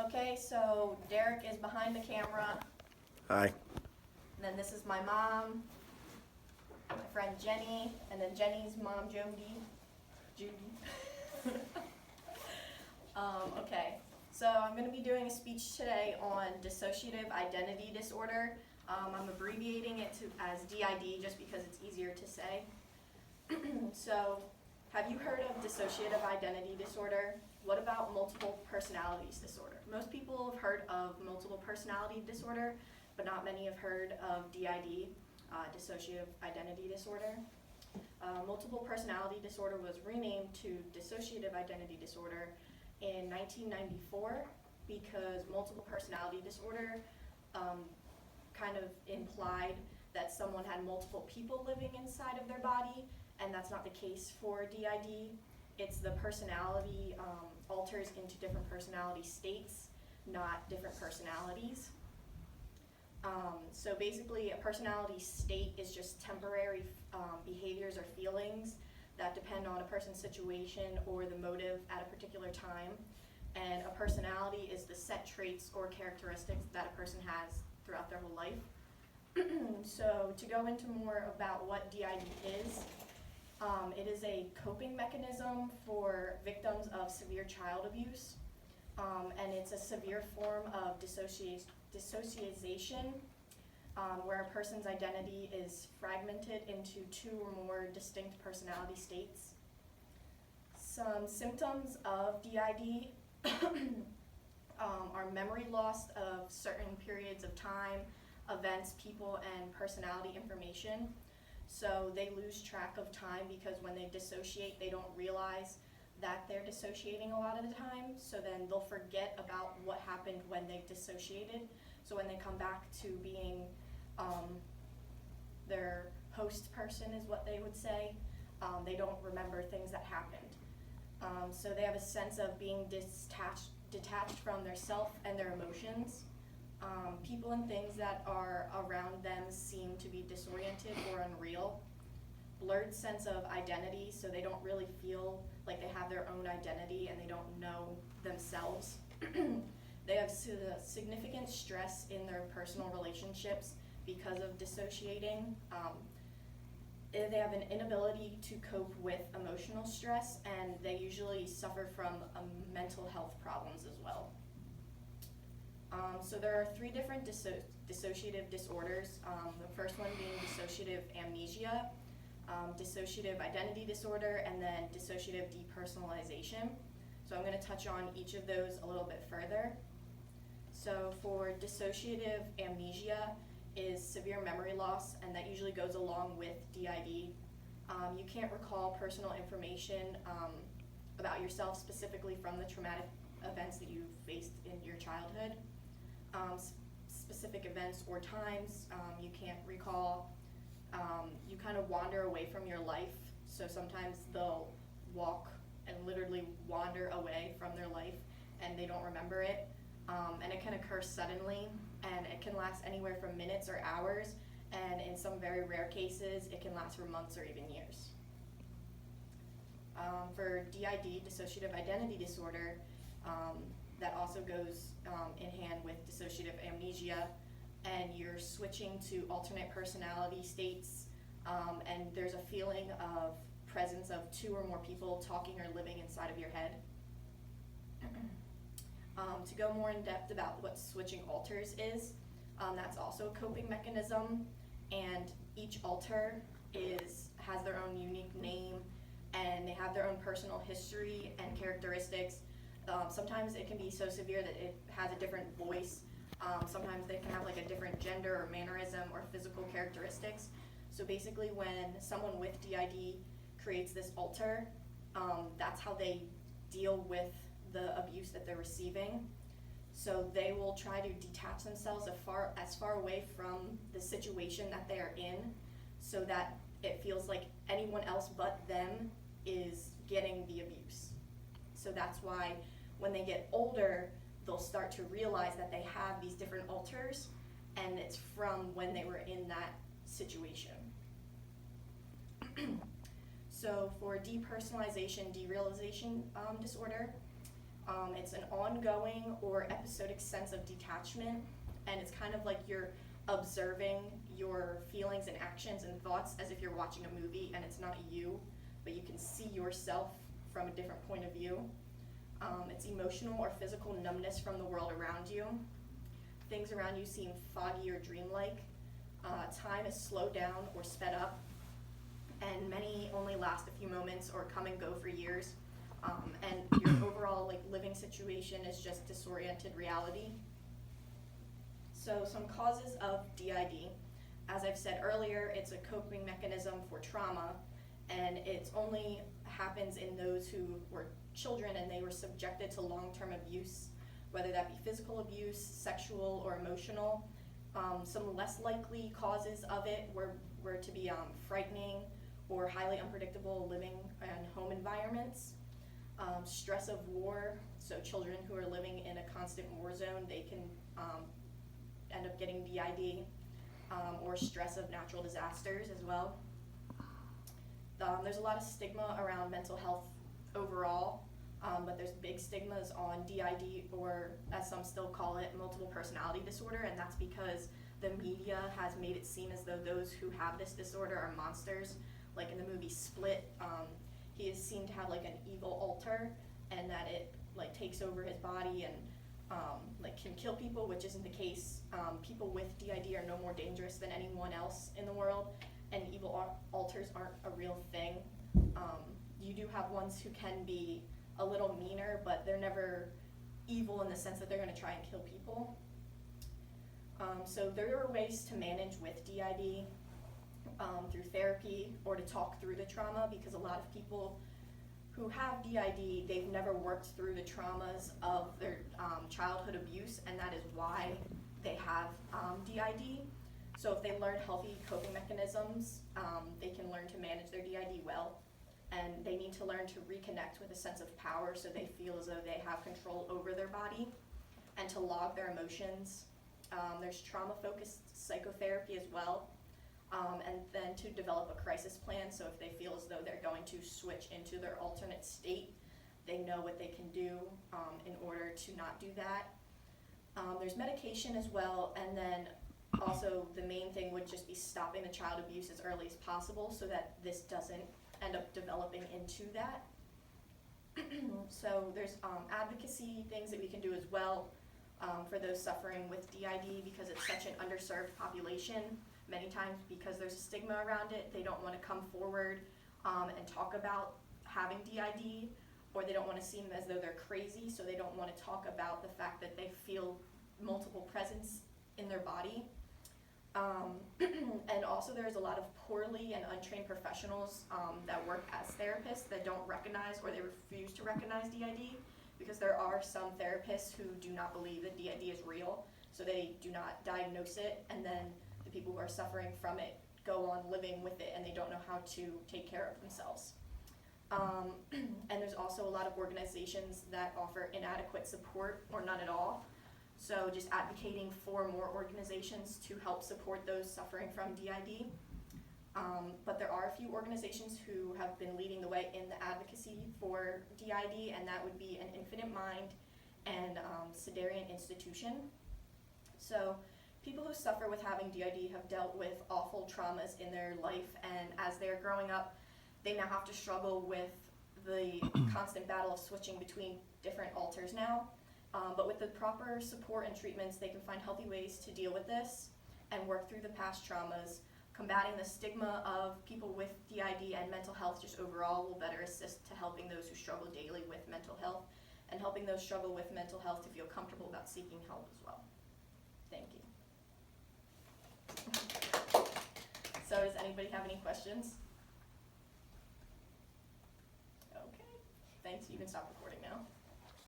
Okay, so Derek is behind the camera, Hi. and then this is my mom, my friend Jenny, and then Jenny's mom Judy. Okay, so I'm going to be doing a speech today on dissociative identity disorder. I'm abbreviating it as DID just because it's easier to say. So, have you heard of dissociative identity disorder? What about multiple personalities disorder? Most people have heard of multiple personality disorder, but not many have heard of DID, dissociative identity disorder. Multiple personality disorder was renamed to dissociative identity disorder in 1994 because multiple personality disorder kind of implied that someone had multiple people living inside of their body, and that's not the case for DID. It's the personality alters into different personality states, not different personalities. So basically, a personality state is just temporary behaviors or feelings that depend on a person's situation or the motive at a particular time. And a personality is the set traits or characteristics that a person has throughout their whole life. So to go into more about what DID is, it is a coping mechanism for victims of severe child abuse, and it's a severe form of dissociation, where a person's identity is fragmented into two or more distinct personality states. Some symptoms of DID are memory loss of certain periods of time, events, people, and personality information. So they lose track of time because when they dissociate, they don't realize that they're dissociating a lot of the time. So then they'll forget about what happened when they dissociated. So when they come back to being their host person is what they would say, they don't remember things that happened. So they have a sense of being detached from their self and their emotions. People and things that are around them seem to be disoriented or unreal. Blurred sense of identity, so they don't really feel like they have their own identity and they don't know themselves. They have significant stress in their personal relationships because of dissociating. They have an inability to cope with emotional stress, and they usually suffer from mental health problems as well. So there are three different dissociative disorders. The first one being dissociative amnesia, dissociative identity disorder, and then dissociative depersonalization. So I'm going to touch on each of those a little bit further. So for dissociative amnesia is severe memory loss, and that usually goes along with DID. You can't recall personal information about yourself specifically from the traumatic events that you faced in your childhood. Specific events or times you can't recall. You kind of wander away from your life, so sometimes they'll walk and literally wander away from their life and they don't remember it, and it can occur suddenly, and it can last anywhere from minutes or hours, and in some very rare cases it can last for months or even years. For DID, dissociative identity disorder, that also goes in hand with dissociative amnesia, and you're switching to alternate personality states, and there's a feeling of presence of two or more people talking or living inside of your head. To go more in depth about what switching alters is, that's also a coping mechanism, and each alter has their own unique name, and they have their own personal history and characteristics. Sometimes it can be so severe that it has a different voice. Sometimes they can have like a different gender or mannerism or physical characteristics. So basically when someone with DID creates this alter, that's how they deal with the abuse that they're receiving. So they will try to detach themselves as far away from the situation that they are in, so that it feels like anyone else but them is getting the abuse. So that's why when they get older, they'll start to realize that they have these different alters, and it's from when they were in that situation. So for depersonalization, derealization disorder, It's an ongoing or episodic sense of detachment, and it's kind of like you're observing your feelings and actions and thoughts as if you're watching a movie and it's not you, but you can see yourself from a different point of view. It's emotional or physical numbness from the world around you. Things around you seem foggy or dreamlike. Time is slowed down or sped up, and many only last a few moments or come and go for years. And your overall living situation is just disoriented reality. So some causes of DID. As I've said earlier, it's a coping mechanism for trauma, and it only happens in those who were children and they were subjected to long-term abuse, whether that be physical abuse, sexual, or emotional. Some less likely causes of it were to be frightening or highly unpredictable living and home environments. Stress of war, so children who are living in a constant war zone, they can end up getting DID, or stress of natural disasters as well. There's a lot of stigma around mental health overall, but there's big stigmas on DID, or as some still call it, multiple personality disorder, and that's because the media has made it seem as though those who have this disorder are monsters. Like in the movie Split, he is seen to have an evil alter, and that it takes over his body and can kill people, which isn't the case. People with DID are no more dangerous than anyone else in the world, and evil alters aren't a real thing. You do have ones who can be a little meaner, but they're never evil in the sense that they're going to try and kill people. So there are ways to manage with DID through therapy or to talk through the trauma, because a lot of people who have DID, they've never worked through the traumas of their childhood abuse, and that is why they have DID. So if they learn healthy coping mechanisms, they can learn to manage their DID well, and they need to learn to reconnect with a sense of power so they feel as though they have control over their body, and to log their emotions. There's trauma-focused psychotherapy as well. And then to develop a crisis plan, so if they feel as though they're going to switch into their alternate state, they know what they can do in order to not do that. There's medication as well, and then also the main thing would just be stopping the child abuse as early as possible so that this doesn't end up developing into that. So there's advocacy things that we can do as well for those suffering with DID, because it's such an underserved population. Many times, because there's a stigma around it, they don't want to come forward and talk about having DID, or they don't want to seem as though they're crazy, so they don't want to talk about the fact that they feel multiple presence in their body. And also there's a lot of poorly and untrained professionals that work as therapists that don't recognize, or they refuse to recognize DID, because there are some therapists who do not believe that DID is real, so they do not diagnose it, and then the people who are suffering from it go on living with it, and they don't know how to take care of themselves. And there's also a lot of organizations that offer inadequate support or none at all. So just advocating for more organizations to help support those suffering from DID. But there are a few organizations who have been leading the way in the advocacy for DID, and that would be an Infinite Mind and Sedarian Institution. So people who suffer with having DID have dealt with awful traumas in their life, and as they're growing up, they now have to struggle with the constant battle of switching between different alters now. But with the proper support and treatments, they can find healthy ways to deal with this and work through the past traumas. Combating the stigma of people with DID and mental health just overall will better assist to helping those who struggle daily with mental health, and helping those struggle with mental health to feel comfortable about seeking help as well. Thank you. So does anybody have any questions? Okay, thanks. You can stop recording now.